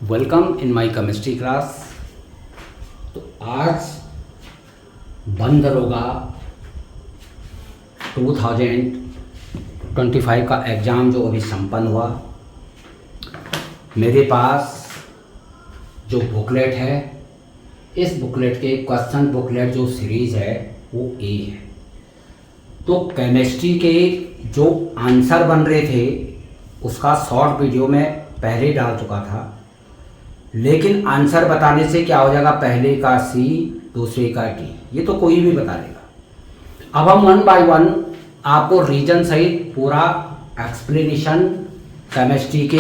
Welcome in my chemistry class. तो आज बंद दरोगा 2025 का एग्ज़ाम जो अभी संपन्न हुआ, मेरे पास जो बुकलेट है, इस बुकलेट के क्वेश्चन बुकलेट जो सीरीज़ है वो ए है। तो केमिस्ट्री के जो आंसर बन रहे थे उसका शॉर्ट वीडियो में पहले डाल चुका था, लेकिन आंसर बताने से क्या हो जाएगा, पहले का सी दूसरे का डी, ये तो कोई भी बता देगा। अब हम वन बाय वन आपको रीजन सहित पूरा एक्सप्लेनेशन, केमिस्ट्री के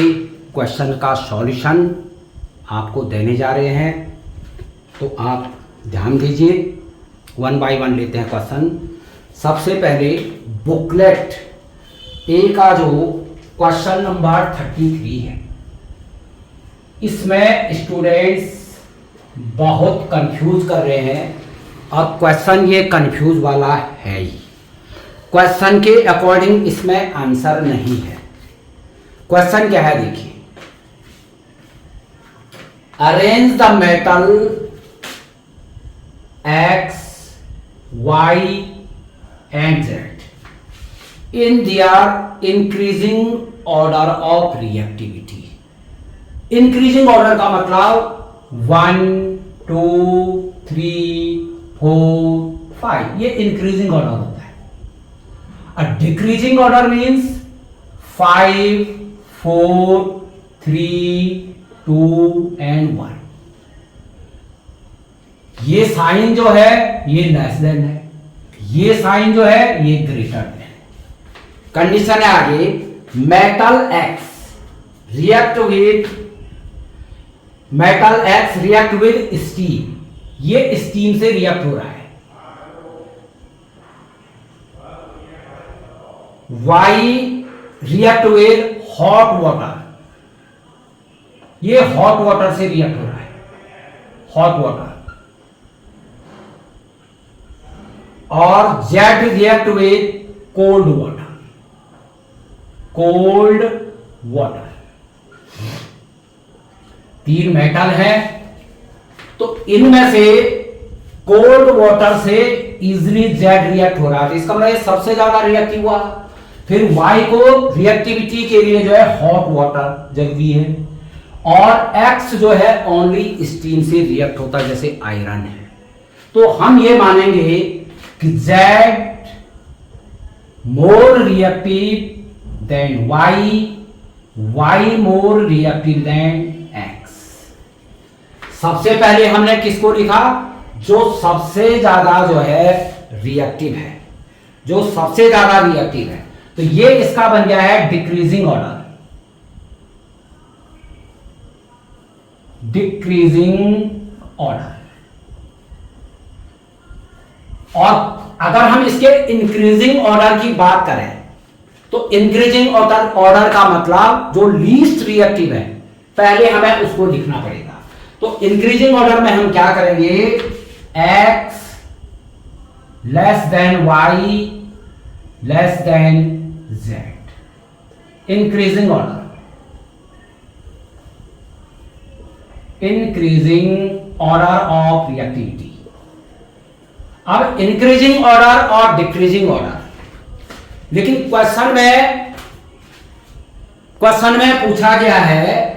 क्वेश्चन का सॉल्यूशन आपको देने जा रहे हैं। तो आप ध्यान दीजिए, वन बाय वन लेते हैं क्वेश्चन। सबसे पहले बुकलेट ए का जो क्वेश्चन नंबर 33 है, इसमें स्टूडेंट्स बहुत कंफ्यूज कर रहे हैं और क्वेश्चन ये कंफ्यूज वाला है ही। क्वेश्चन के अकॉर्डिंग इसमें आंसर नहीं है। क्वेश्चन क्या है देखिए, arrange the metal X Y and Z in their increasing order of reactivity. Increasing order का मतलब 1 2 3 4 5, ये इंक्रीजिंग ऑर्डर होता है। और डिक्रीजिंग ऑर्डर मींस 5 4 3 2 एंड 1। ये साइन जो है ये लेस देन है, ये साइन जो है ये ग्रेटर देन। कंडीशन है आगे, metal X react with steam, ये स्टीम से रिएक्ट हो रहा है। Y react with hot water, ये हॉट वाटर से रिएक्ट हो रहा है, हॉट वाटर। और Z react with cold water, cold water. तीन मेटल है, तो इनमें से कोल्ड वाटर से इजीली जेड रिएक्ट हो रहा है, तो इसका मतलब सबसे ज्यादा रिएक्टिव हुआ। फिर वाई को रिएक्टिविटी के लिए जो है हॉट वाटर जरूरी है, और एक्स जो है ओनली स्टीम से रिएक्ट होता है, जैसे आयरन है। तो हम ये मानेंगे कि Z more reactive than Y, Y more reactive than X. सबसे पहले हमने किसको लिखा, जो सबसे ज्यादा जो है रिएक्टिव है, जो सबसे ज्यादा रिएक्टिव है। तो ये इसका बन गया है डिक्रीजिंग ऑर्डर, डिक्रीजिंग ऑर्डर। और अगर हम इसके इंक्रीजिंग ऑर्डर की बात करें, तो इंक्रीजिंग ऑर्डर का मतलब जो लीस्ट रिएक्टिव है, पहले हमें उसको लिखना पड़ेगा। तो इंक्रीजिंग ऑर्डर में हम क्या करेंगे, x less than y less than z, increasing order, increasing order of reactivity. अब इंक्रीजिंग ऑर्डर और डिक्रीजिंग ऑर्डर, लेकिन क्वेश्चन में पूछा गया है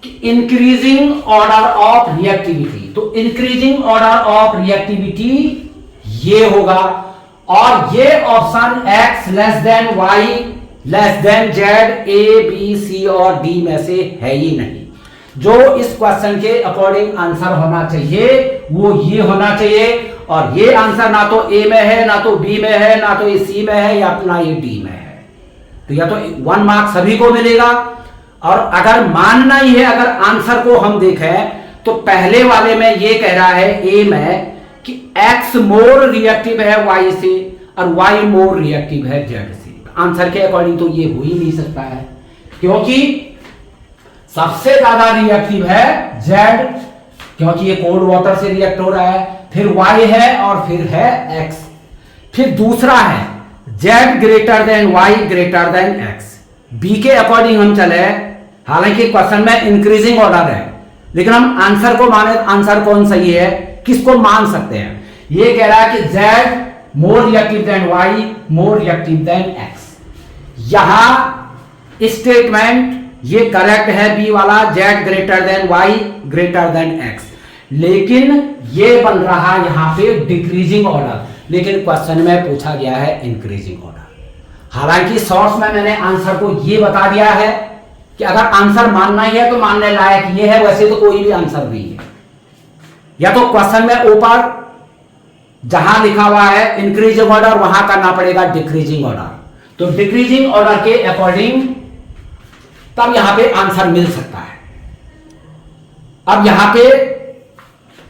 कि इंक्रीजिंग ऑर्डर ऑफ रिएक्टिविटी। तो इंक्रीजिंग ऑर्डर ऑफ रिएक्टिविटी ये होगा, और ये option x less than y less than z, a b c और d में से है ही नहीं। जो इस क्वेश्चन के अकॉर्डिंग आंसर होना चाहिए वो ये होना चाहिए, और ये आंसर ना तो a में है, ना तो b में है, ना तो ये c में है, या ना ये d में है। तो या तो 1 मार्क सभी को मिलेगा। और अगर मानना ही है, अगर आंसर को हम देखें तो पहले वाले में ये कह रहा है ए में कि x मोर रिएक्टिव है y से और y मोर रिएक्टिव है z से। आंसर के अकॉर्डिंग तो ये हो ही नहीं सकता है, क्योंकि सबसे ज्यादा रिएक्टिव है z, क्योंकि ये कोल्ड वाटर से रिएक्ट हो रहा है। फिर y है और फिर है x। फिर दूसरा है z greater than y greater than x। b के अकॉर्डिंग हम चले हालांकि क्वेश्चन में इंक्रीजिंग ऑर्डर है, लेकिन हम आंसर को माने, आंसर कौन सही है, किसको मान सकते हैं? ये कह रहा है कि Z मोर रिएक्टिव देन Y मोर रिएक्टिव देन X। यहां स्टेटमेंट ये करेक्ट है बी वाला, Z greater than Y greater than X, लेकिन ये बन रहा यहां पे डिक्रीजिंग ऑर्डर, लेकिन क्वेश्चन में पूछा गया है इंक्रीजिंग ऑर्डर। हालांकि शॉर्ट्स में मैंने आंसर को ये बता दिया है कि अगर आंसर मानना ही है तो मानने लायक ये है, वैसे तो कोई भी आंसर नहीं है। या तो क्वेश्चन में ऊपर जहां लिखा हुआ है इंक्रीजिंग ऑर्डर वहां करना पड़ेगा डिक्रीजिंग ऑर्डर, तो डिक्रीजिंग ऑर्डर के अकॉर्डिंग तब यहां पे आंसर मिल सकता है। अब यहां पे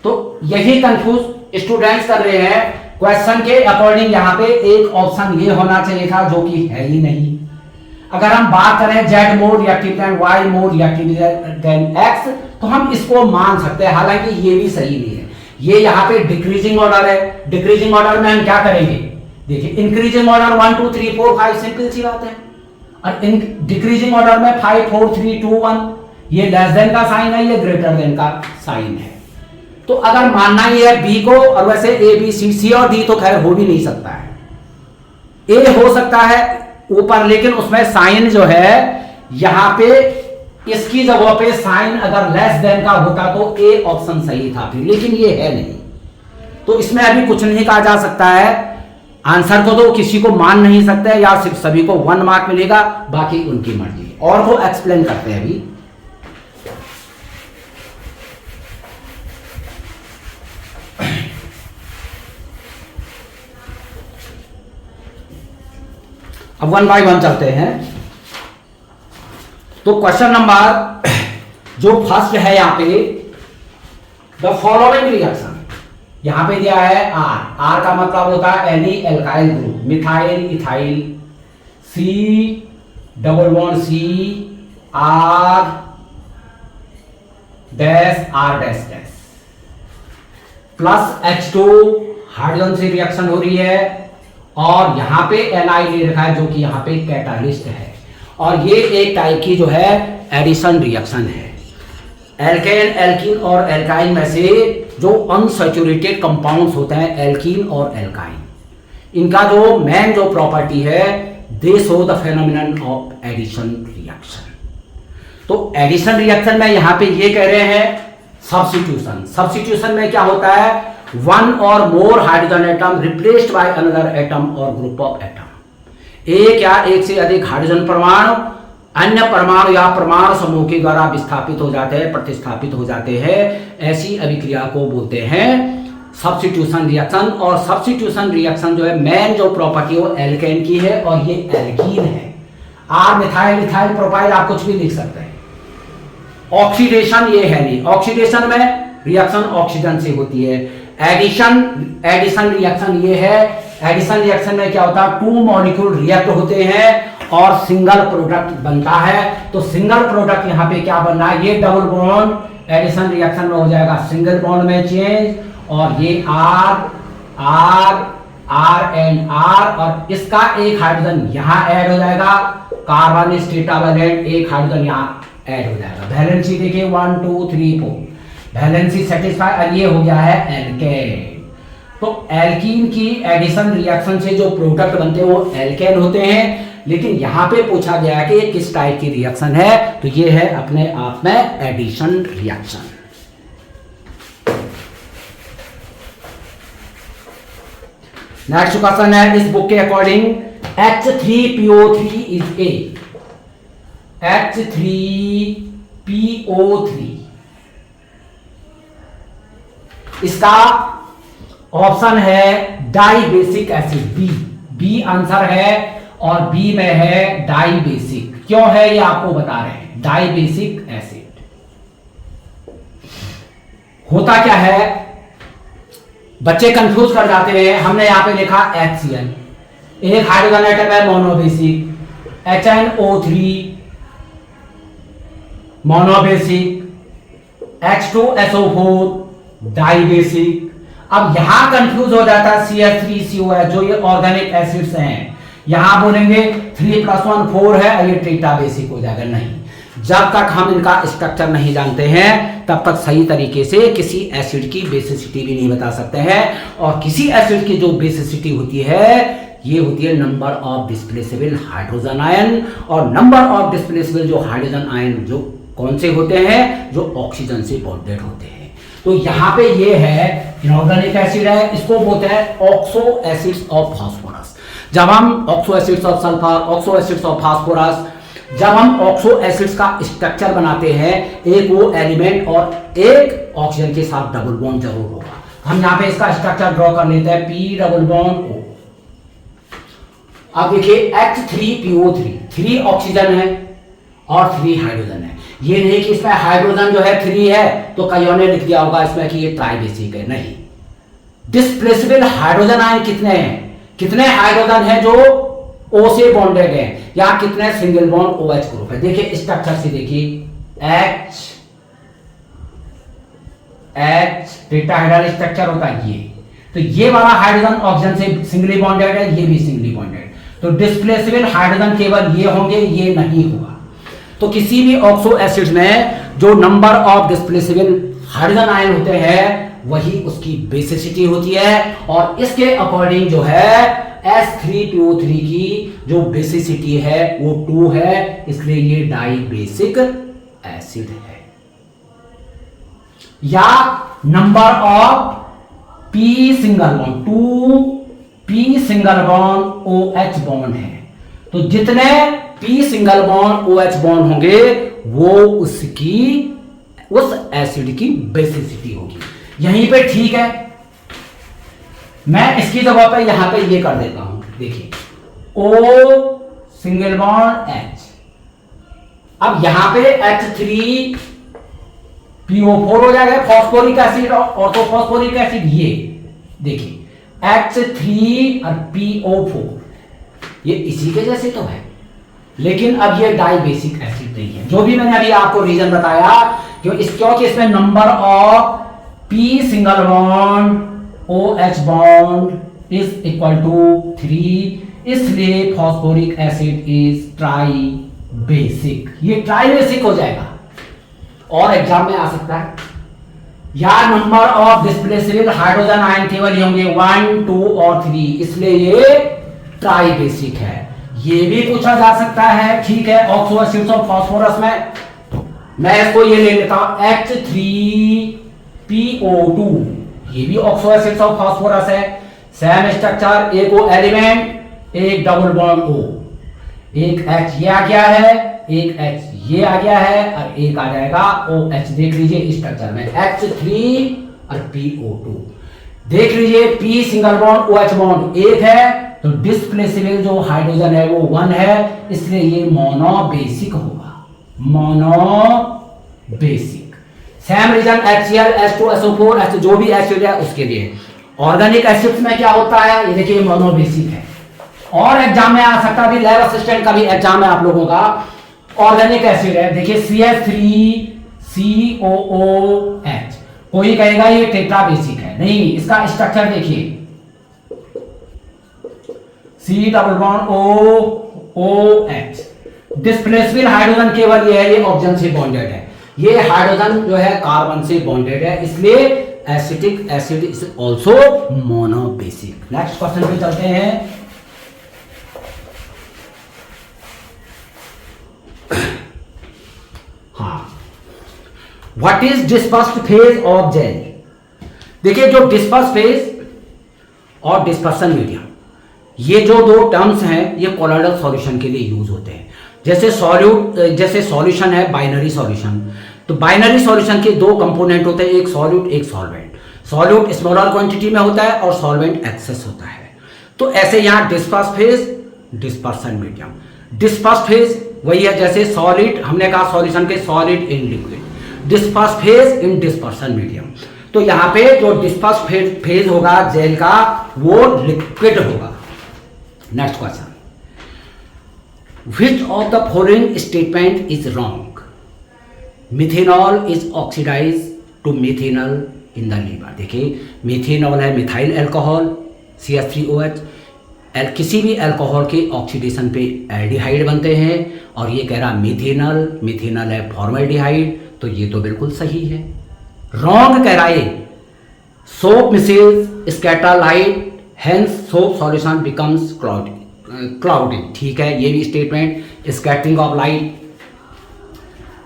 तो यही कंफ्यूज स्टूडेंट्स कर रहे हैं, क्वेश्चन के अकॉर्डिंग यहां पे एक ऑप्शन ये होना चाहिए था जो कि है ही नहीं। अगर हम बात करें Z मोर रिएक्टिव देन Y मोर रिएक्टिव देन X तो हम इसको मान सकते हैं, हालांकि ये भी सही नहीं है। ये यहाँ पे डिक्रीजिंग ऑर्डर है, डिक्रीजिंग ऑर्डर में हम क्या करेंगे, देखिए इंक्रीजिंग ऑर्डर 1 2 3 4 5 सिंपल सी बात है, और डिक्रीजिंग ऑर्डर में 5 4 3 2 1, ये लेस देन का साइन है, ये ग्रेटर देन का साइन है। तो अगर मानना ही है बी को, और वैसे ए बी सी, सी और डी तो खैर हो भी नहीं सकता है, ए हो सकता है ऊपर, लेकिन उसमें साइन जो है यहां पे इसकी जगह पे साइन अगर लेस देन का होता तो ए ऑप्शन सही था फिर, लेकिन ये है नहीं, तो इसमें अभी कुछ नहीं कहा जा सकता है। आंसर को तो किसी को मान नहीं सकते, या सिर्फ सभी को 1 मार्क मिलेगा, बाकी उनकी मर्जी। और वो एक्सप्लेन करते हैं अभी। अब 1 बाय 1 चलते हैं। तो क्वेश्चन नंबर जो फर्स्ट है यहां पे, द फॉलोइंग रिएक्शन, यहां पे दिया है आर, आर का मतलब होता है any alkyl group, methyl ethyl, C double bond C R dash R dash dash plus H2 hydrogen से रिएक्शन हो रही है, और यहां पे Ni ले रखा है जो कि यहां पे कैटालिस्ट है, और ये एक टाइप की जो है एडिशन रिएक्शन है। एल्केन, एल्कीन और एल्काइन में से जो अनसैचुरेटेड कंपाउंड्स होते हैं एल्कीन और एल्काइन, इनका जो मेन जो प्रॉपर्टी है, they show the phenomenon of addition reaction. तो एडिशन रिएक्शन में यहां पे ये कह रहे हैं सब्स्टिट्यूशन। सब्स्टिट्यूशन में क्या होता है, 1 और more hydrogen atom replaced by another atom और ग्रुप ऑफ एटम, एक या एक से अधिक हाइड्रोजन परमाणु अन्य परमाणु या परमाणु समूह के द्वारा विस्थापित हो जाते हैं, प्रतिस्थापित हो जाते हैं, ऐसी अभिक्रिया को बोलते हैं सब्स्टिट्यूशन रिएक्शन। और सब्स्टिट्यूशन रिएक्शन जो है मेन जो प्रॉपर्टी वो एल्केन की है, और ये एल्कीन है। आर मिथाइल इथाइल प्रोपाइल आप कुछ भी लिख सकते हैं। ऑक्सीडेशन ये है नहीं, ऑक्सीडेशन में रिएक्शन ऑक्सीजन से होती है। एडिशन रिएक्शन ये है, एडिशन रिएक्शन में क्या होता है, 2 मॉलिक्यूल रिएक्ट होते हैं और सिंगल प्रोडक्ट बनता है। तो सिंगल प्रोडक्ट यहां पे क्या बन रहा है, ये डबल बॉन्ड एडिशन रिएक्शन में हो जाएगा सिंगल बॉन्ड में चेंज, और ये R R R and R, और इसका एक हाइड्रोजन यहां ऐड हो जाएगा, कार्बन टेट्रावैलेंट, एक हाइड्रोजन यहां ऐड हो जाएगा। वैलेंसी देखिए 1 2 3 4, वैलेंसी सेटिस्फाई, और ये हो गया है एल्केन। तो एल्कीन की एडिशन रिएक्शन से जो प्रोडक्ट बनते हैं वो एल्केन होते हैं, लेकिन यहां पे पूछा गया है कि किस टाइप की रिएक्शन है, तो ये है अपने आप में एडिशन रिएक्शन। नेक्स्ट क्वेश्चन है इस बुक के according H3PO3 is a, H3PO3 इसका ऑप्शन है dibasic acid, B, B answer है, और बी में है डाई बेसिक। क्यों है ये आपको बता रहे हैं। डाई बेसिक एसिड होता क्या है, बच्चे कंफ्यूज कर जाते हैं। हमने यहां पे लिखा HCl, एक हाइड्रोजन एटम है monobasic, HNO3 monobasic, H2SO4 dibasic. अब यहां कंफ्यूज हो जाता है CH3COH, जो ये ऑर्गेनिक एसिड्स हैं, यहां बोलेंगे 3 + 1 4 है, ये टेट्रा बेसिक हो जाएगा। नहीं, जब तक हम इनका स्ट्रक्चर नहीं जानते हैं तब तक सही तरीके से किसी एसिड की बेसिसिटी भी नहीं बता सकते हैं। और किसी एसिड की जो बेसिसिटी होती है ये होती है number of displaceable hydrogen ion. और नंबर ऑफ डिस्प्लेसेबल जो हाइड्रोजन आयन जो कौन से होते हैं, जो ऑक्सीजन से बॉन्डेड होते हैं। तो यहाँ पे ये है इनऑर्गेनिक एसिड है, इसको बोलते हैं ऑक्सो एसिड्स ऑफ फास्फोरस। जब हम oxo acids of sulphur, oxo acids of phosphorus, जब हम ऑक्सो एसिड्स का स्ट्रक्चर बनाते हैं, एक वो एलिमेंट और एक ऑक्सीजन के साथ डबल बॉन्ड जरूर होगा। हम यहाँ पे इसका स्ट्रक्चर ड्रॉ कर लेते हैं, P डबल बॉन्ड O। अब देखिए H3PO3, 3 ऑक्सीजन है और 3 हाइड्रोजन है। ये नहीं कि इसमें हाइड्रोजन जो है 3 है तो कईयों ने लिख दिया होगा इसमें कि ये ट्राइबेसिक है, नहीं। डिस्प्लेसेबल हाइड्रोजन आयन कितने हैं, कितने हाइड्रोजन है जो O से बॉन्डेड है, या कितने सिंगल बॉन्ड OH ग्रुप है। देखिए स्ट्रक्चर से देखिए H टेट्राहेड्रल स्ट्रक्चर होता है ये। तो ये वाला हाइड्रोजन ऑक्सीजन से सिंगली बॉन्डेड है, ये भी सिंगली बॉन्डेड। तो डिस्प्लेसेबल हाइड्रोजन केवल ये होंगे, ये नहीं होगा। तो किसी भी ऑक्सो एसिड में जो number of displaceable hydrogen ion होते हैं वही उसकी बेसिसिटी होती है। और इसके अकॉर्डिंग जो है H3PO3 की जो बेसिसिटी है वो 2 है, इसलिए ये डाई बेसिक एसिड है। या number of P single bond, 2P single bond OH bond है। तो जितने P single bond OH bond होंगे वो उसकी उस एसिड की बेसिसिटी होगी। यहीं पे ठीक है, मैं इसकी जगह पे यहां पे ये कर देता हूं। देखिए O सिंगल बॉन्ड H, अब यहां पे H3PO4 हो जाएगा फॉस्फोरिक एसिड और ऑर्थोफॉस्फोरिक एसिड। ये देखिए H3 और PO4 ये इसी के जैसे तो है, लेकिन अब ये डाई बेसिक एसिड नहीं है। जो भी मैंने अभी आपको रीजन बताया क्योंकि इसमें number of P single bond OH bond is equal to 3, इसलिए phosphoric acid is tribasic. ये ट्राई बेसिक हो जाएगा और एग्जाम में आ सकता है। या number of displaceable hydrogen ion केवल ये होंगे 1, 2 और 3, इसलिए ये ट्राई बेसिक है। ये भी पूछा जा सकता है, ठीक है। ऑक्सो एसिड्स ऑफ फास्फोरस में मैं इसको ये ले लेता हूं H3PO2, ये भी ऑक्सो एसिड्स ऑफ फास्फोरस है। सेम स्ट्रक्चर, एक O एलिमेंट, एक डबल बॉन्ड O, एक H ये आ गया है, एक H ये आ गया है और एक आ जाएगा OH। देख लीजिए स्ट्रक्चर में H3 और PO2 देख लीजिए, P single bond OH bond एक है, तो डिस्प्लेसेबल जो हाइड्रोजन है वो 1 है, इसलिए ये मोनो बेसिक होगा, monobasic. Same reason HCl, H2SO4, H जो भी एसिड है उसके लिए। ऑर्गेनिक एसिड्स में क्या होता है, ये देखिए मोनो बेसिक है। और एग्जाम में आ सकता है, लैब असिस्टेंट का भी एग्जाम है आप लोगों का। ऑर्गेनिक एसिड है, देखिए CH3COOH, कोई कहेगा ये टेट्रा बेसिक है, नहीं, इसका स्ट्रक्चर देखिए C double bond OH। Displaceable hydrogen केवल ये है, ये ऑक्सीजन से बॉन्डेड है, ये हाइड्रोजन जो है कार्बन से बॉन्डेड है, इसलिए acetic acid is also monobasic. Next question पे चलते हैं। हाँ, what is dispersed phase of gel. देखिए जो डिस्पर्स फेज और डिस्पर्सन मीडियम, ये जो दो टर्म्स हैं ये कोलोइडल सॉल्यूशन के लिए यूज होते हैं। जैसे सॉल्यूशन है बाइनरी सॉल्यूशन, तो बाइनरी सॉल्यूशन के दो कंपोनेंट होते हैं, एक सॉल्यूट एक सॉल्वेंट। सॉल्यूट स्मॉलर क्वांटिटी में होता है और सॉल्वेंट एक्सेस होता है। तो ऐसे यहाँ disperse phase, dispersion medium. Disperse phase वही है जैसे सॉलिड, हमने कहा सॉल्यूशन के solid in liquid, disperse phase in dispersion medium. तो यहाँ पे जो डिस्पर्स फेज होगा जेल का वो लिक्विड होगा। Next question, which of the following statement is wrong? Methanol is oxidized to methanol in the liver। देखिए मेथेनॉल है मिथाइल अल्कोहल CH3OH, किसी भी अल्कोहल के ऑक्सीडेशन पे एल्डिहाइड बनते हैं, और ये कह रहा मिथेनल है फॉर्मेल्डिहाइड, तो ये तो बिल्कुल सही है। रॉन्ग कह रहा है soap micelles scatter light hence soap solution becomes cloudy, ठीक है, ये भी statement scattering of light.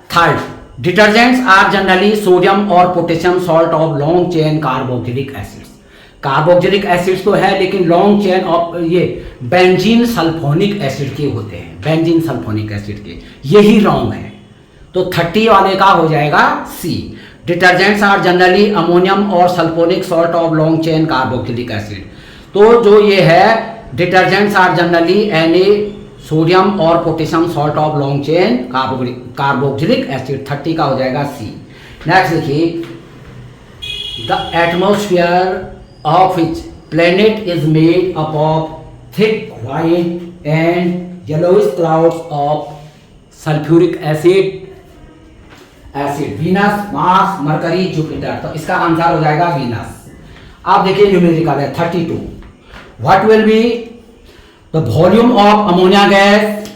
Third, detergents are generally sodium और potassium salt of long chain carboxylic acids. Carboxylic acids तो है लेकिन लॉन्ग चेन ऑफ ये बेंजीन सल्फोनिक एसिड के होते हैं, बेंजीन सल्फोनिक एसिड के, यही रॉन्ग है। तो 30 वाले का हो जाएगा सी। डिटर्जेंट्स आर जनरली अमोनियम और sulphonic salt of long chain carboxylic acid. तो जो ये है डिटर्जेंट्स आर जनरली सोडियम और potassium salt of long chain carboxylic acid, 30 का हो जाएगा सी। नेक्स्ट देखिए, the atmosphere of which planet is made up of thick white and yellowish clouds of sulfuric acid, Venus, Mars, mercury, Jupiter. तो इसका answer हो जाएगा Venus. आप देखिए न्यूमेरिकल है 32। What will be the volume of ammonia gas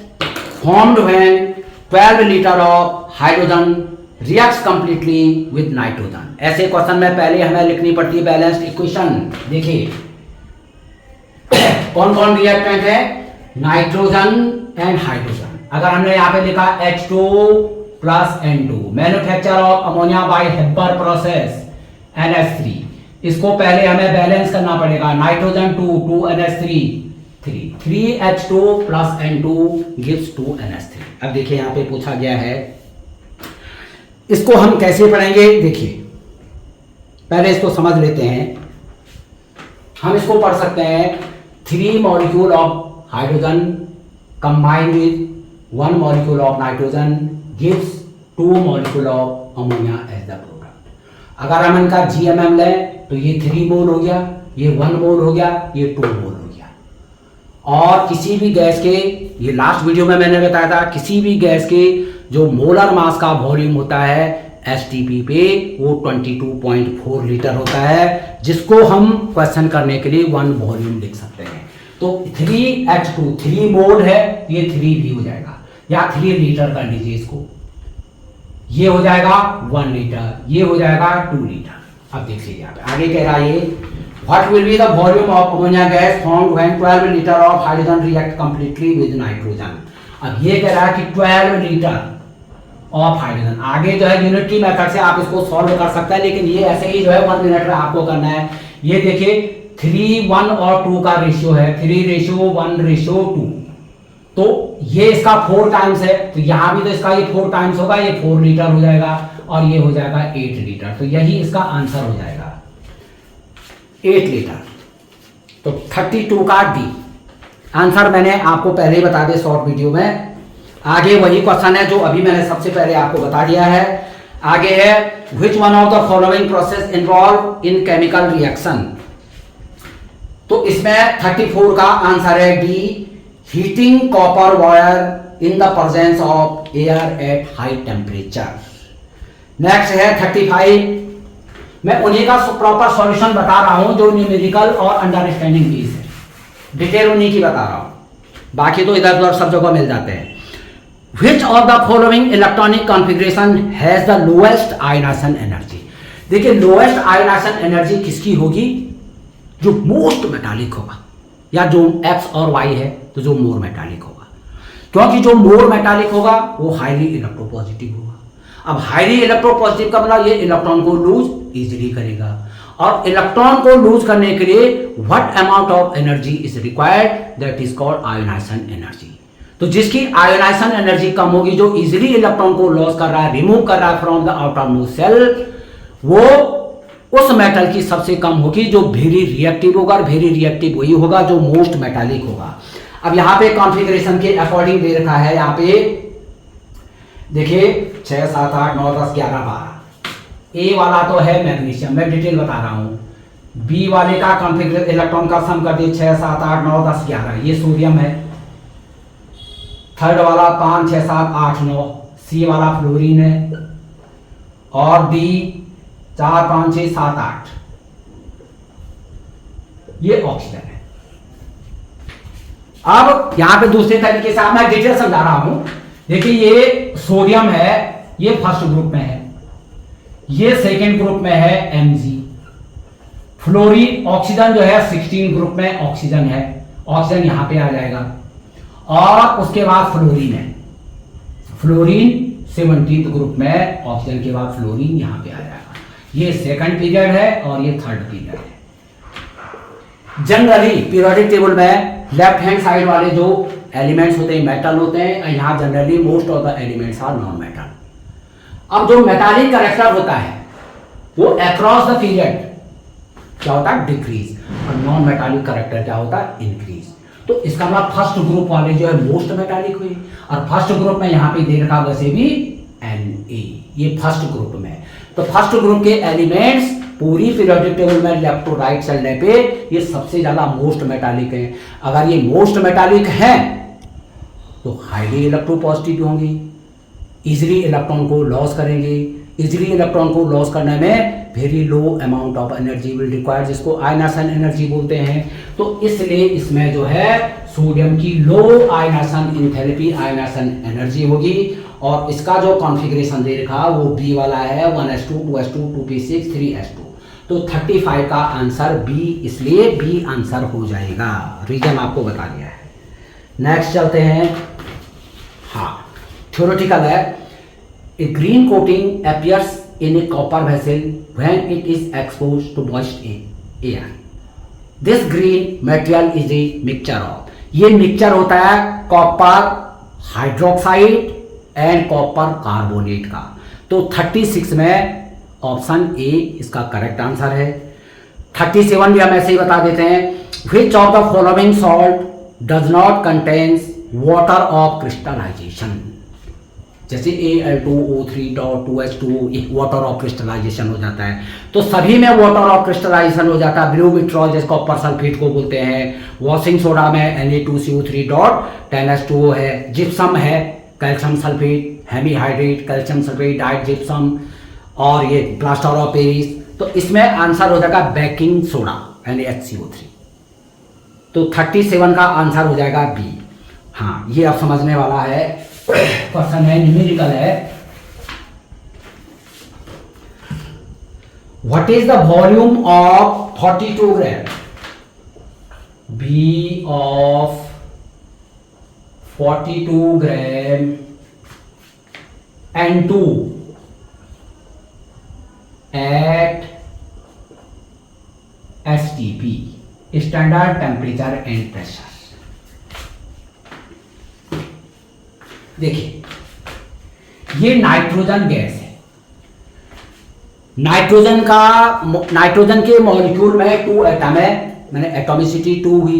formed when 12 litre of hydrogen reacts completely with nitrogen. ऐसे question में पहले हमें लिखनी पड़ती है बैलेंस्ड इक्वेशन। देखिए कौन कौन रिएक्टेंट है, नाइट्रोजन एंड हाइड्रोजन। अगर हमने यहाँ पे लिखा H2 plus N2, manufacture of ammonia by Haber process NH3, इसको पहले हमें बैलेंस करना पड़ेगा। Nitrogen 2 NH3 3H2 plus N2 gives 2NH3। अब देखिए यहाँ पे पूछा गया है, इसको हम कैसे पढ़ेंगे। देखिए पहले इसको समझ लेते हैं। हम इसको पढ़ सकते हैं 3 molecule of hydrogen combined with 1 molecule of nitrogen gives 2 molecule of ammonia as the product. अगर हम इनका GMM लें तो ये 3 मोल हो गया, ये 1 मोल हो गया, ये 2 मोल हो गया। और किसी भी गैस के, ये लास्ट वीडियो में मैंने बताया था, किसी भी गैस के जो मोलर मास का वॉल्यूम होता है STP पे वो 22.4 लीटर होता है, जिसको हम क्वेश्चन करने के लिए 1 वॉल्यूम लिख सकते हैं। तो 3H2 3 मोल है, ये 3 भी हो जाएगा, या 3 लीटर कर लीजिए इसको, ये हो जाएगा 1 लीटर, ये हो जाएगा 2 लीटर। अब देखिए यहाँ पे आगे कह रहा है ये what will be the volume of ammonia gas formed when 12 litre of hydrogen react completely with nitrogen. अब ये कह रहा है कि 12 लीटर ऑफ हाइड्रोजन। आगे जो है यूनिटरी मेथड से आप इसको सॉल्व कर सकते हैं, लेकिन ये ऐसे ही जो है 1 मिनट में आपको करना है। ये देखिए 3 1 और 2 का रेशियो है, 3:1:2, तो ये इसका 4 टाइम्स है, तो यहां भी तो इसका ये 4 टाइम्स होगा, ये 4 लीटर हो जाएगा और ये हो जाएगा 8 लीटर। तो यही इसका आंसर हो जाएगा 8 लीटर। तो 32 का डी आंसर मैंने आपको पहले ही बता दिया शॉर्ट वीडियो में। आगे वही क्वेश्चन है जो अभी मैंने सबसे पहले आपको बता दिया है। आगे है which one of the following process involve in chemical reaction. तो इसमें 34 का आंसर है D, heating copper wire in the presence of air at high temperature. Next है 35, मैं उन्हीं का प्रॉपर सॉल्यूशन बता रहा हूं जो न्यूमेरिकल और अंडरस्टैंडिंग बेस है, डिटेल उन्हीं की बता रहा हूं, बाकी तो इधर उधर सब जगह मिल जाते हैं। Which of the following electronic configuration has the lowest ionization energy? देखिए लोएस्ट आयनाइजेशन एनर्जी किसकी होगी, जो मोस्ट मेटालिक होगा, या जो X और Y है तो जो मोर मेटालिक होगा, क्योंकि जो मोर मेटालिक होगा वो हाईली इलेक्ट्रोपॉजिटिव होगा। अब हाईली इलेक्ट्रोपॉजिटिव का मतलब ये इलेक्ट्रॉन को लूज इजीली करेगा, और इलेक्ट्रॉन को लूज करने के लिए what amount of energy is required, that is called ionisation energy. तो जिसकी आयोनाइजेशन एनर्जी कम होगी, जो इजीली इलेक्ट्रॉन को लॉस कर रहा है, रिमूव कर रहा है from the outermost shell, वो उस मेटल की सबसे कम होगी जो वेरी रिएक्टिव होगा, और वेरी रिएक्टिव वही होगा जो मोस्ट मेटालिक होगा। अब यहाँ पे कॉन्फ़िगरेशन के अकॉर्डिंग दे रखा है, यहाँ पे देखिए 6 7 8 9 10 11 12। ए वाला तो है मैग्नीशियम, मैं डिटेल बता रहा हूँ। बी वाले का कॉन्फ़िगरेशन इलेक्ट्रॉन का सम कर दिए 6 7 8 9 10 11, ये सोडियम है। थर्ड वाला 5 6 7 8 9, सी वाला फ्लोरीन है, और डी 4 5 6 7 8 ये ऑक्सीजन है। अब यहां पे दूसरे तरीके से मैं डिटेल समझा रहा हूं। देखिए ये सोडियम है, ये फर्स्ट ग्रुप में है, ये सेकेंड ग्रुप में है Mg। फ्लोरीन ऑक्सीजन जो है 16 ग्रुप में ऑक्सीजन है, ऑक्सीजन यहां पे आ जाएगा। और उसके बाद फ्लोरीन है, फ्लोरीन 17 ग्रुप में, ऑक्सीजन के बाद फ्लोरीन यहां पे आ जाएगा। ये सेकंड पीरियड है और ये थर्ड पीरियड है। जनरली पीरियोडिक टेबल में लेफ्ट हैंड साइड वाले जो एलिमेंट्स होते हैं मेटल होते हैं, यहां generally most of the elements are non metal. अब जो मेटालिक कैरेक्टर होता है वो अक्रॉस द पीरियड क्या होता है, डिक्रीज, और नॉन मेटालिक कैरेक्टर क्या होता है, इंक्रीज। तो इसका मतलब फर्स्ट ग्रुप वाले जो है मोस्ट मेटालिक हुए, और फर्स्ट ग्रुप में यहां पे दे रखा वैसे भी Na, ये फर्स्ट ग्रुप में। तो फर्स्ट ग्रुप के एलिमेंट्स पूरी पीरियोडिक टेबल में लेफ्ट टू राइट चलने पे ये सबसे ज्यादा मोस्ट मेटालिक है। अगर ये मोस्ट मेटालिक है तो हाईली इलेक्ट्रोपॉजिटिव होंगे, इजिली इलेक्ट्रॉन को लॉस करेंगे। इजिली इलेक्ट्रॉन को लॉस करने में very low amount of energy will require, जिसको आयनासन एनर्जी बोलते हैं। तो इसलिए इसमें जो है सोडियम की लो आयनासन इंथैल्पी, आयनासन एनर्जी होगी। और इसका जो कॉन्फ़िगरेशन दे रखा वो बी वाला है, 1s2 2s2 2p6 3s2। तो 35 का आंसर बी, इसलिए बी आंसर हो जाएगा। रीजन आपको बता दिया है। नेक्स्ट चलते हैं। हाँ, थ्योरेटिकल है। A green coating appears in a copper vessel when it is exposed to moist air. This green material is a mixture of, ये मिक्सचर होता है copper hydroxide and copper carbonate का। तो 36 में ऑप्शन ए इसका correct answer है। 37 भी हम ऐसे ही बता देते हैं। Which of the following salt does not contains water of crystallization. जैसे Al2O3.2H2 एक वाटर ऑफ क्रिस्टलाइजेशन हो जाता है, तो सभी में वाटर ऑफ क्रिस्टलाइजेशन हो जाता है। ब्लू विट्रॉल जिसको कॉपर सल्फेट को बोलते हैं, वॉशिंग सोडा में Na2CO3.10H2O है, जिप्सम है calcium sulphate, hemihydrate calcium sulphate diet gypsum, और ये प्लास्टर ऑफ पेरिस। तो इसमें आंसर हो जाएगा बेकिंग सोडा NaHCO3। तो 37 का आंसर हो जाएगा बी। हाँ, ये अब समझने वाला है क्वेश्चन है, न्यूमेरिकल है। What is the volume of 42 gram B of 42 gram N2 at STP, standard temperature and pressure. देखिए ये नाइट्रोजन गैस है। नाइट्रोजन के मॉलिक्यूल में 2 एटम है, मैंने एटॉमिसिटी 2 हुई।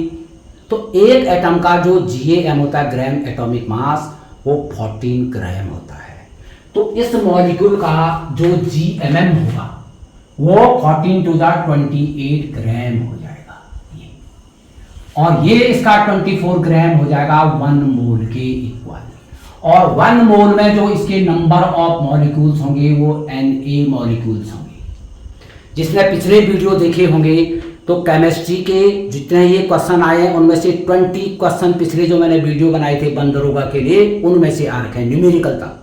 तो एक एटम का जो GAM होता है, ग्राम एटॉमिक मास, वो 14 ग्राम होता है। तो इस मॉलिक्यूल का जो GMM होगा वो 14 to the 28 ग्राम हो जाएगा ये। और ये इसका 24 ग्राम हो जाएगा 1 मोल के इक्वल। और 1 मोल में जो इसके नंबर ऑफ मॉलिक्यूल्स होंगे वो Na मॉलिक्यूल्स होंगे। जिसने पिछले वीडियो देखे होंगे तो केमिस्ट्री के जितने ये क्वेश्चन आए हैं उनमें से 20 क्वेश्चन पिछले जो मैंने वीडियो बनाए थे बंदरोगा के लिए, उनमें से आ रखे हैं न्यूमेरिकल तक।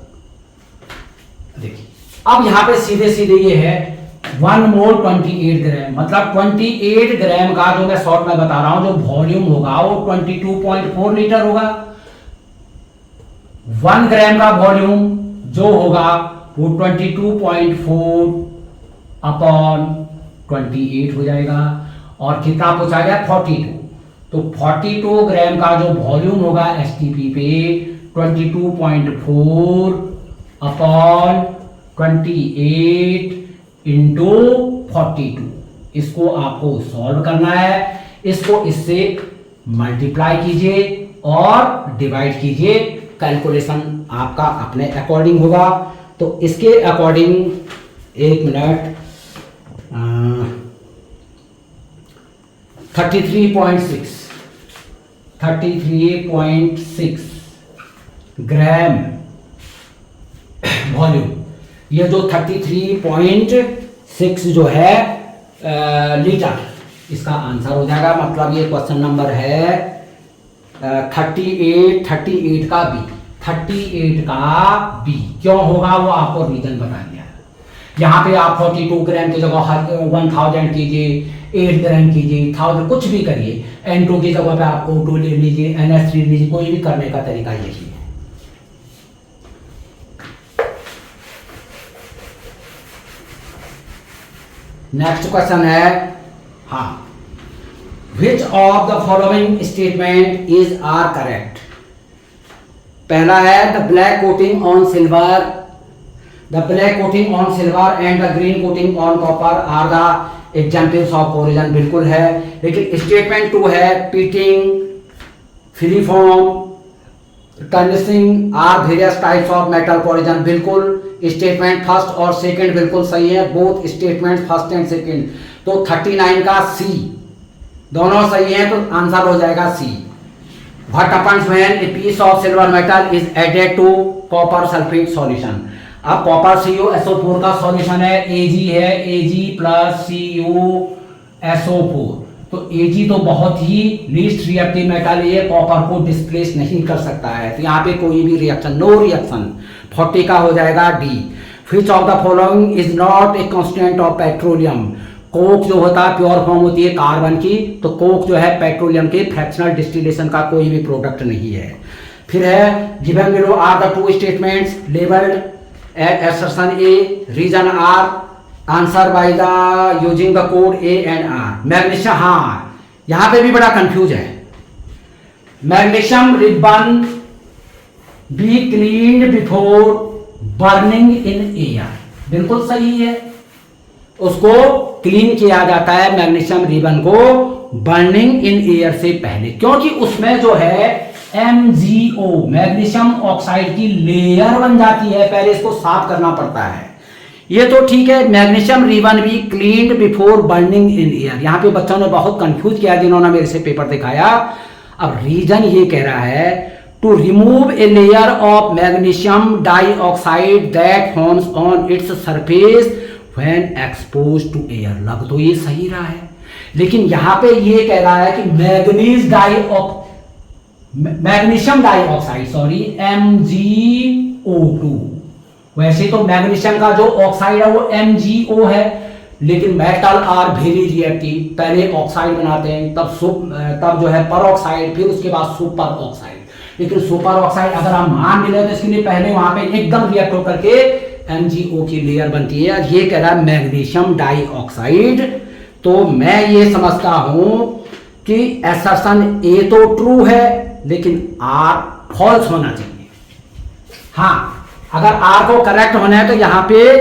देखिए अब यहां पे सीधे सीधे ये है 1 मोल 28 ग्राम, मतलब 28 ग्राम का जो मैं शॉर्ट में बता रहा हूं जो वॉल्यूम होगा वो 22.4 लीटर होगा। 1 ग्राम का वॉल्यूम जो होगा वो 22.4 अपॉन 28 हो जाएगा। और कितना पूछा गया 42। तो 42 ग्राम का जो वॉल्यूम होगा STP पे 22.4 अपॉन 28 इंटू 42। इसको आपको सॉल्व करना है। इसको इससे मल्टीप्लाई कीजिए और डिवाइड कीजिए। कैलकुलेशन आपका अपने अकॉर्डिंग होगा। तो इसके अकॉर्डिंग 1 मिनट 33.6 ग्राम वॉल्यूम, ये जो 33.6 जो है लीटर, इसका आंसर हो जाएगा। मतलब ये क्वेश्चन नंबर है 38 का बी, 38 का बी क्यों होगा वो आपको रीजन बता दिया। यहाँ पे आप 42 ग्राम की जगह 1000 कीजिए, 8 ग्राम कीजिए, 1000 कुछ भी करिए, N2 की जगह पे आप O2 ले लीजिए, NH3 लीजिए, कोई भी करने का तरीका यही है। नेक्स्ट क्वेश्चन है, हाँ, which of the following statement is are correct. पहला है the black coating on silver, the black coating on silver and the green coating on copper are the examples of corrosion, बिल्कुल है। लेकिन statement 2 है pitting, freeform, tarnishing are various types of metal corrosion, बिल्कुल। Statement first और second बिल्कुल सही है, both statement first and second. तो 39 का सी, दोनों सही है, तो आंसर हो जाएगा C. What happens when a piece of silver metal is added to copper sulphate solution. अब कॉपर CuSO4 का सॉल्यूशन है, Ag है, Ag प्लस CuSO4, तो Ag तो बहुत ही लीस्ट रिएक्टिव मेटल, ये कॉपर को डिस्प्लेस नहीं कर सकता है, तो यहाँ पे कोई भी रिएक्शन, नो रिएक्शन। 40 का हो जाएगा D. Which of the following is not a constant of petroleum. Coke जो होता है प्योर फॉर्म होती है कार्बन की, तो कोक जो है पेट्रोलियम के फ्रैक्शनल डिस्टिलेशन का कोई भी प्रोडक्ट नहीं है। फिर है given below are the two statements labelled assertion A, reason R, answer by the using the code A and R। Magnesium, हाँ यहां पे भी बड़ा कंफ्यूज है। Magnesium ribbon be cleaned before burning in air, बिल्कुल सही है, उसको क्लीन किया जाता है मैग्नीशियम रिबन को बर्निंग इन एयर से पहले, क्योंकि उसमें जो है MgO मैग्नीशियम ऑक्साइड की लेयर बन जाती है, पहले इसको साफ करना पड़ता है। ये तो ठीक है, मैग्नीशियम रिबन भी cleaned before burning in air. यहाँ पे बच्चों ने बहुत कंफ्यूज किया जिन्होंने मेरे से पेपर दिखाया। अब रीजन ये कह रहा है to remove a layer of magnesium dioxide that forms on its surface when exposed to air. लग तो ये सही रहा है, लेकिन यहाँ पे ये कह रहा है कि मैग्नीशियम डाइऑक्साइड सॉरी MgO2। वैसे तो मैग्नीशियम का जो ऑक्साइड है वो MgO है, लेकिन मेटल आर वेरी रिएक्टिव, पहले ऑक्साइड बनाते हैं, तब जो है परऑक्साइड, फिर उसके बाद सुपर ऑक्साइड। लेकिन सुपर ऑक्साइड अगर हम मान भी लें तो इसके लिए पहले वहां पे एकदम रिएक्ट होकर के MgO की लेयर बनती है। ये कह रहा है मैग्नीशियम डाइऑक्साइड, तो मैं ये समझता हूं कि असर्शन ए तो ट्रू है, लेकिन आर फॉल्स होना चाहिए। हाँ, अगर आर को करेक्ट होना है तो यहां पे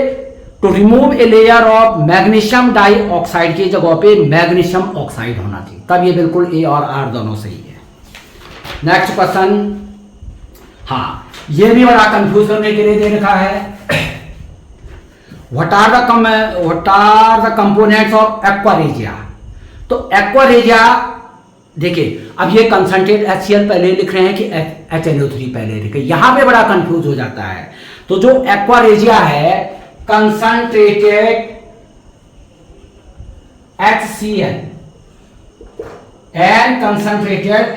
to remove a layer of magnesium dioxide की जगह पे मैग्नीशियम ऑक्साइड होना चाहिए, तब ये बिल्कुल ए और आर दोनों सही है। नेक्स्ट क्वेश्चन, हाँ ये भी बड़ा कंफ्यूज करने के लिए दे रखा है। What are the components of aqua regia. तो एक्वारेजिया देखिए, अब ये कंसंट्रेट HCl पहले लिख रहे हैं कि HNO3 पहले लिखे, यहां पे बड़ा कंफ्यूज हो जाता है। तो जो एक्वारेजिया है concentrated HCl and concentrated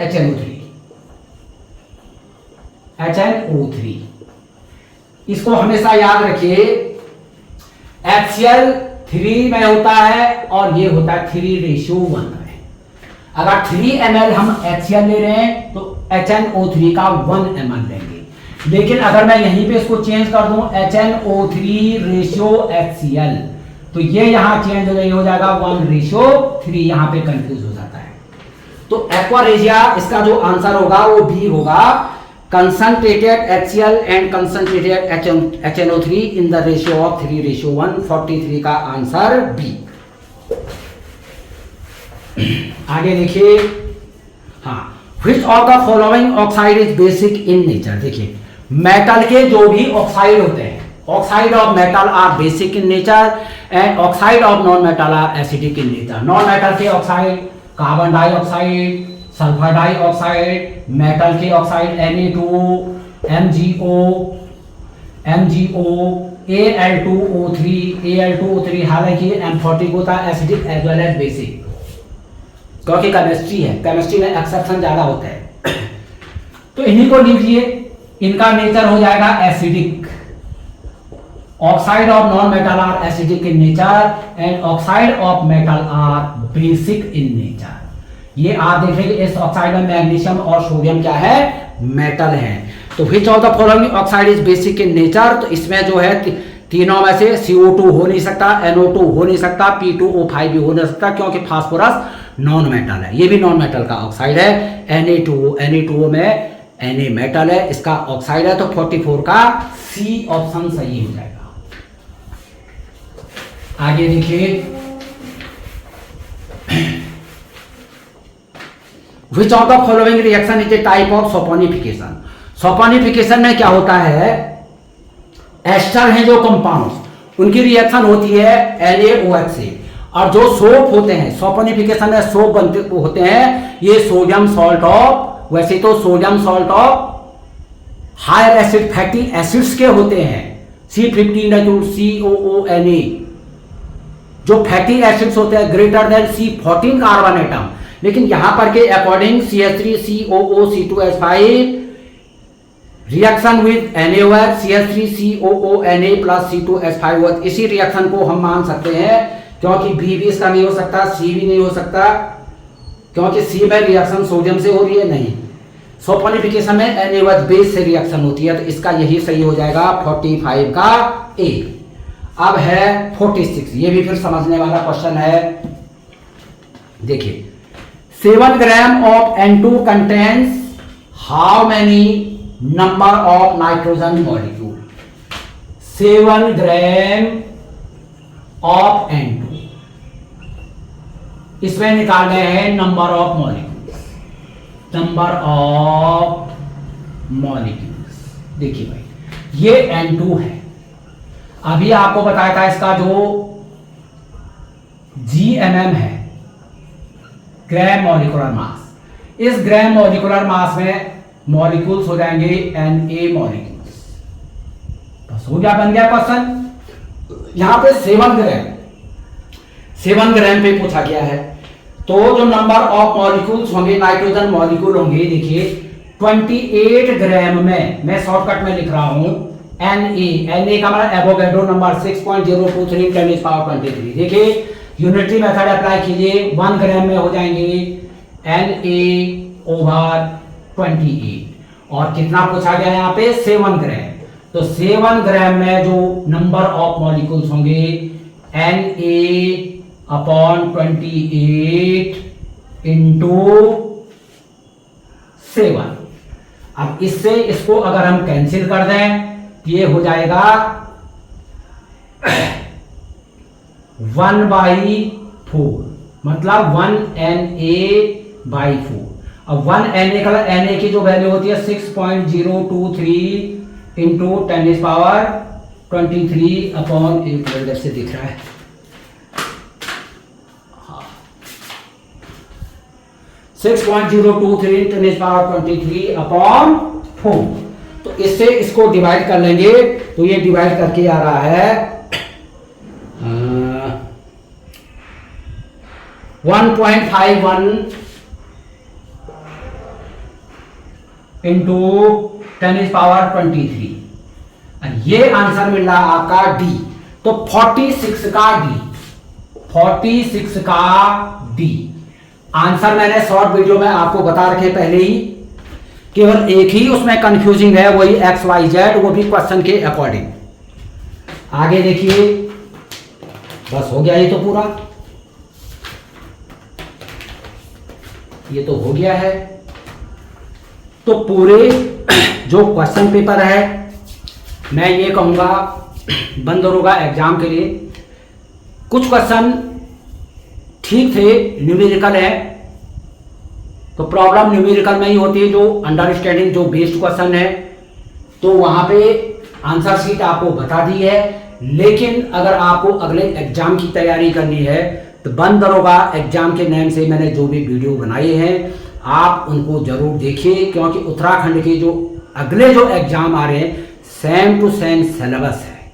HNO3, इसको हमेशा याद रखिए। HCl 3 में होता है और ये होता है 3:1 में। अगर 3 ml हम HCl ले रहे हैं तो HNO3 का 1 ml लेंगे, लेकिन अगर मैं यहीं पे इसको चेंज कर दूं HNO3:HCl, तो ये यहां चेंज हो जाएगा 1:3, यहां पे कंफ्यूज हो जाता है। तो एक्वारेजिया इसका जो आंसर होगा वो बी होगा, concentrated HCl and concentrated HNO3 in the ratio of 3:1, 43 का आंसर बी। आगे देखिए, हाँ, which of the following oxide is basic in nature। देखिए मेटल के जो भी ऑक्साइड होते हैं, oxide of metal are basic in nature and oxide of non metal are acidic in nature. Non metal के oxide carbon dioxide, sulphur dioxide, metal के oxide Na2, MgO, Al2O3, हालांकि M40 होता है acidic as well as basic, क्योंकि chemistry है, chemistry में exception ज्यादा होता है। तो इन्हीं को लीजिए, इनका नेचर हो जाएगा acidic. Oxide of non metal are acidic in nature and oxide of metal are basic in nature. ये आप देखेंगे इस ऑक्साइड में मैग्नीशियम और सोडियम क्या है, मेटल है। तो which of the following oxide is basic in nature, तो इसमें जो है तीनों में से CO2 हो नहीं सकता, NO2 हो नहीं सकता, P2O5 भी हो नहीं सकता, क्योंकि फास्फोरस नॉन मेटल है, ये भी नॉन मेटल का ऑक्साइड है। Na2O में Na मेटल है, इसका ऑक्साइड है, तो 44 का C ऑप्शन सही हो जाएगा। आगे देखिए, Which of the following reaction is a type of saponification. Saponification में क्या होता है, एस्टर हैं जो कंपाउंड्स, उनकी रिएक्शन होती है NaOH से, और जो सोप होते हैं सपोनिफिकेशन में सोप बनते होते हैं, ये सोडियम सॉल्ट ऑफ, वैसे तो sodium salt of higher acid fatty acids के होते हैं, C15H2COONA, जो फैटी एसिड्स होते हैं greater than C14 carbon atom. लेकिन यहां पर के according CH3COO(C2H5) reaction with NaOH CH3COONA plus C2H5, इसी रिएक्शन को हम मान सकते हैं, क्योंकि B भी इसका नहीं हो सकता, C भी नहीं हो सकता, क्योंकि C में रिएक्शन सोडियम से हो रही है, नहीं। सपोनिफिकेशन में NaOH बेस से रिएक्शन होती है, तो इसका यही सही हो जाएगा 45 का A। अब है 46, ये भी फिर समझने वाला क्वेश्चन है। देखिए, 7 gram of N2 contains how many number of nitrogen molecule. 7 gram of N2, इसमें निकालने हैं number of molecules, number of molecules. देखिए भाई, ये N2 है, अभी आपको बताया था इसका जो GMM है, ग्राम मॉलिक्यूलर मास। इस ग्राम मॉलिक्यूलर मास में मॉलिक्यूल्स हो जाएंगे Na मॉलिक्यूल्स। बस हो गया, बन गया क्वेश्चन। यहां पे 7 ग्राम पे पूछा गया है, तो जो नंबर ऑफ मॉलिक्यूल्स होंगे, नाइट्रोजन मॉलिक्यूल होंगे, देखिए 28 ग्राम में, मैं शॉर्टकट में लिख रहा हूं Na का मतलब एवोगैड्रो नंबर 6.023 × 10⁻23। देखिए यूनिटरी मेथड अप्लाई कीजिए, 1 ग्राम में हो जाएंगे Na/28, और कितना पूछा गया यहाँ पे 7 ग्राम, तो 7 ग्राम में जो नंबर ऑफ मॉलिक्यूल्स होंगे Na/28 × 7। अब इससे इसको अगर हम कैंसिल कर दें, ये हो जाएगा 1/4, मतलब 1Na/4। अब 1Na का Na की जो वैल्यू होती है 6.023 × 10⁻23 अपॉन, एक से दिख रहा है, 6.023 × 10⁻23 अपॉन 4। तो इससे इसको डिवाइड कर लेंगे, तो ये डिवाइड करके आ रहा है 1.51 × 10⁻23। ये आंसर मिल रहा आपका डी। तो 46 का डी आंसर मैंने शॉर्ट वीडियो में आपको बता रखे पहले ही, केवल एक ही उसमें कंफ्यूजिंग है, वही XYZ, वो भी क्वेश्चन के अकॉर्डिंग। आगे देखिए, बस हो गया ये तो पूरा, ये तो हो गया है। तो पूरे जो क्वेश्चन पेपर है, मैं ये कहूंगा बंद होगा एग्जाम के लिए। कुछ क्वेश्चन ठीक थे, न्यूमेरिकल है, तो प्रॉब्लम न्यूमेरिकल में ही होती है, जो अंडरस्टैंडिंग जो बेस्ड क्वेश्चन है, तो वहां पे आंसर शीट आपको बता दी है। लेकिन अगर आपको अगले एग्जाम की तैयारी करनी है, तो बंद दरोगा एग्जाम के नेम से मैंने जो भी वीडियो बनाए हैं, आप उनको जरूर देखिए, क्योंकि उत्तराखंड के जो अगले जो एग्जाम आ रहे हैं, सेम टू सेम सिलेबस है।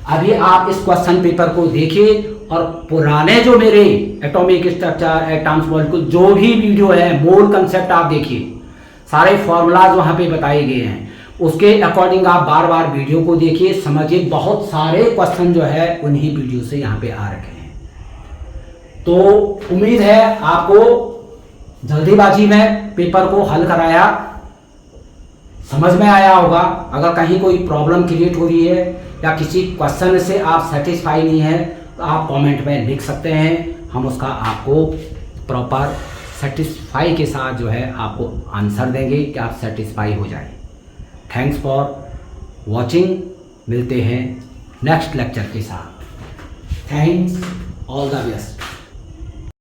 अभी आप इस क्वेश्चन पेपर को देखिए, और पुराने जो मेरे एटॉमिक स्ट्रक्चर, एटम्स, मॉलिक्यूल, जो भी वीडियो है, मोल कंसेप्ट आप देखिए, सारे फॉर्मूलाज वहाँ पे बताए गए हैं, उसके अकॉर्डिंग आप बार बार वीडियो को देखिए, समझिए। बहुत सारे क्वेश्चन जो है उन्हीं वीडियो से यहाँ पे आ रखे हैं। तो उम्मीद है आपको जल्दीबाजी में पेपर को हल कराया, समझ में आया होगा। अगर कहीं कोई प्रॉब्लम क्रिएट हो रही है या किसी क्वेश्चन से आप सेटिस्फाई नहीं है तो आप कमेंट में लिख सकते हैं, हम उसका आपको प्रॉपर सेटिस्फाई के साथ जो है आपको आंसर देंगे कि आप सेटिस्फाई हो जाए। थैंक्स फॉर वॉचिंग, मिलते हैं नेक्स्ट लेक्चर के साथ। Thanks, all the best.